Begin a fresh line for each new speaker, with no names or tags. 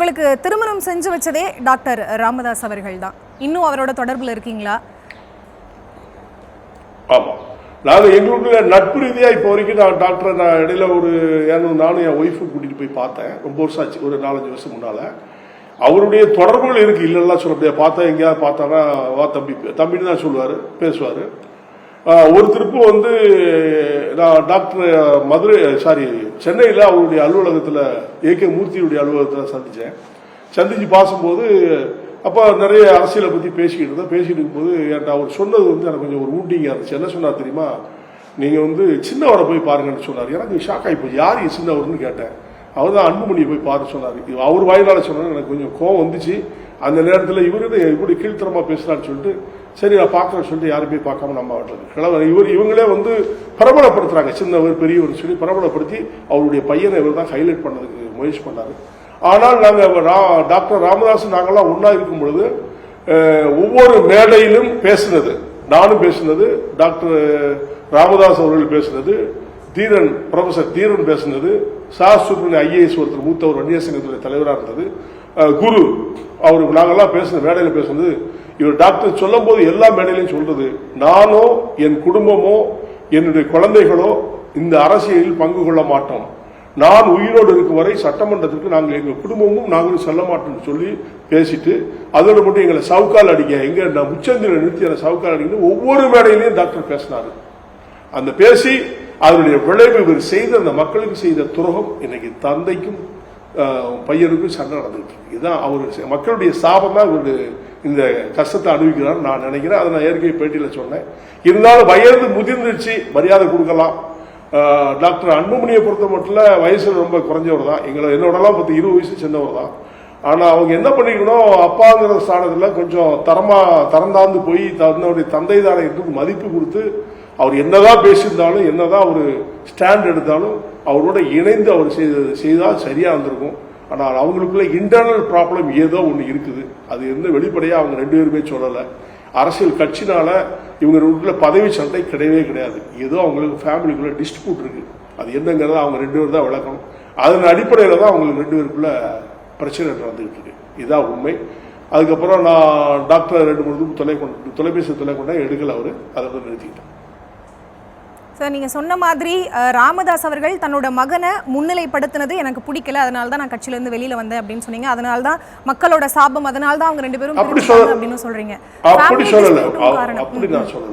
உங்களுக்கு திருமணம் செஞ்சு வச்சதே டாக்டர் ராமதாஸ் அவர்கள் தான். இன்னும் அவரோட தொடர்பில் இருக்கீங்களா?
ஆமாம், நாங்கள் எங்களுக்குள்ள நட்பு ரீதியாக இப்போ வரைக்கும் நான் டாக்டரை இடையில நானும் என் ஒய்ஃபு கூட்டிகிட்டு போய் பார்த்தேன். ரொம்ப வருஷம் ஆச்சு, ஒரு 4-5 வருஷம் முன்னால். அவருடைய தொடர்புகள் இருக்குது, இல்லைன்னா சொல்ல முடியாது. பார்த்தா எங்கேயாவது பார்த்தானா வா தம்பி தம்பின்னு தான் சொல்லுவார், பேசுவார். ஒருத்தருக்கும் நான் டாக்டர் சென்னையில் அவருடைய அலுவலகத்தில் ஏகே மூர்த்தியுடைய அலுவலகத்தில் சந்திச்சு பேசும்போது அப்போ நிறைய அரசியலை பற்றி பேசிக்கிட்டு இருக்கும்போது என்கிட்ட அவர் சொன்னது எனக்கு கொஞ்சம் ஒரு ஊட்டிங்காக இருந்துச்சு. என்ன சொன்னார் தெரியுமா? நீங்கள் சின்னவரை போய் பாருங்கன்னு சொன்னார். எனக்கு ஷாக் ஆகி போய் யார் சின்னவர்னு கேட்டேன். அவர் தான் அன்புமணியை போய் பாருன்னு சொன்னார். அவர் வாயிலால் சொன்னார். எனக்கு கொஞ்சம் கோவம் வந்துச்சு. அந்த நேரத்தில் இப்படி கீழ்த்தரமாக பேசுகிறான்னு சொல்லிட்டு சரி நான் பார்க்குறேன்னு சொல்லிட்டு யாரும் போய் பார்க்காம நம்ம வாட்டுறது இவங்களே பிரபலப்படுத்துறாங்க. சின்னவர் பெரியவர் சொல்லி பிரபலப்படுத்தி அவருடைய பையனை இவர் தான் ஹைலைட் பண்ணதுக்கு முயற்சி பண்ணார். ஆனால் நாங்கள் டாக்டர் ராமதாஸ் நாங்கள்லாம் ஒன்றா இருக்கும் பொழுது ஒவ்வொரு மேடையிலும் பேசுனது, நானும் பேசுனது, டாக்டர் ராமதாஸ் அவர்கள் பேசுனது, ப்ரொஃபசர் தீரன் பேசுனது, சுப்ரமணிய IAS ஒருத்தர் மூத்தவர் வன்னியர் சங்கத்துடைய தலைவராக இருந்தது, குரு அவருக்கு நாங்கள்லாம் மேடையில் பேசுனது. இவர் டாக்டர் சொல்லும் போது எல்லா மேடையிலையும் சொல்றது, நானோ என் குடும்பமோ என்னுடைய குழந்தைகளோ இந்த அரசியலில் பங்கு கொள்ள மாட்டோம். நான் உயிரோடு இருக்கும் வரை சட்டமன்றத்திற்கு நாங்கள் எங்கள் குடும்பமும் நாங்களும் செல்ல மாட்டோம்னு சொல்லி பேசிட்டு அதோட மட்டும் எங்களை சவுக்கால் அடிக்க உச்சந்தில நிறுத்தி அந்த சவுக்கால் அடிக்கணும் ஒவ்வொரு மேடையிலையும் டாக்டர் பேசினாரு. அந்த பேசி அதனுடைய விளைவு இவர் செய்த அந்த மக்களுக்கு செய்த துரோகம் இன்னைக்கு தந்தைக்கும் பையனுக்கும் சண்டை நடந்துட்டு இருக்கு. இதுதான் அவர் மக்களுடைய சாபம் தான் இவர் இந்த கஷ்டத்தை அனுபவிக்கிறார் நான் நினைக்கிறேன். அதை நான் ஏற்கனவே பேட்டியில் சொன்னேன். இருந்தாலும் வயது முதிர்ந்துச்சு, மரியாதை கொடுக்கலாம். டாக்டர் அன்புமணியை பொறுத்த மட்டும் வயசுல ரொம்ப குறைஞ்சவர் தான். என்னோடலாம் 20 வயசு சின்னவர் தான். ஆனால் அவங்க என்ன பண்ணிக்கணும், அப்பாங்கிற ஸ்தானத்தில் கொஞ்சம் தரந்தாந்து போய் தன்னுடைய தந்தை தானே மதிப்பு கொடுத்து அவர் என்னதான் பேசியிருந்தாலும் என்னதான் அவர் ஸ்டாண்ட் எடுத்தாலும் அவரோட இணைந்து அவர் செய்தால் சரியா இருந்திருக்கும். ஆனால் அவங்களுக்குள்ள இன்டர்னல் ப்ராப்ளம் ஏதோ ஒன்று இருக்குது. அது வெளிப்படையாக அவங்க 2 பேருமே சொல்லலை. அரசியல் கட்சினால இவங்களுக்குள்ள பதவி சண்டை கிடையாது. ஏதோ அவங்களுக்கு ஃபேமிலிக்குள்ள டிஸ்பியூட் இருக்கு. அது என்னங்கிறத அவங்க 2 பேரும் தான் விளக்கணும். அதன் அடிப்படையில் தான் அவங்களுக்கு 2 பேருக்குள்ள பிரச்சனை நடந்துகிட்டு இருக்கு. இதுதான் உண்மை. அதுக்கப்புறம் நான் டாக்டர் 2-3 தொலைபேசி கொண்டா எடுக்கல, அவர் அதை நிறுத்திக்கிட்டேன்.
சார், நீங்கள் சொன்ன மாதிரி ராமதாஸ் அவர்கள் தன்னோட மகனை முன்னிலைப்படுத்தினது எனக்கு பிடிக்கல, அதனால தான் நான் கட்சியிலேருந்து வெளியில் வந்தேன் அப்படின்னு சொன்னீங்க. அதனால தான் மக்களோட சாபம், அதனால தான் அவங்க 2 பேரும் அப்படின்னு சொல்றீங்க.
அப்படி சொல்லல, அப்படி நான் சொல்லல.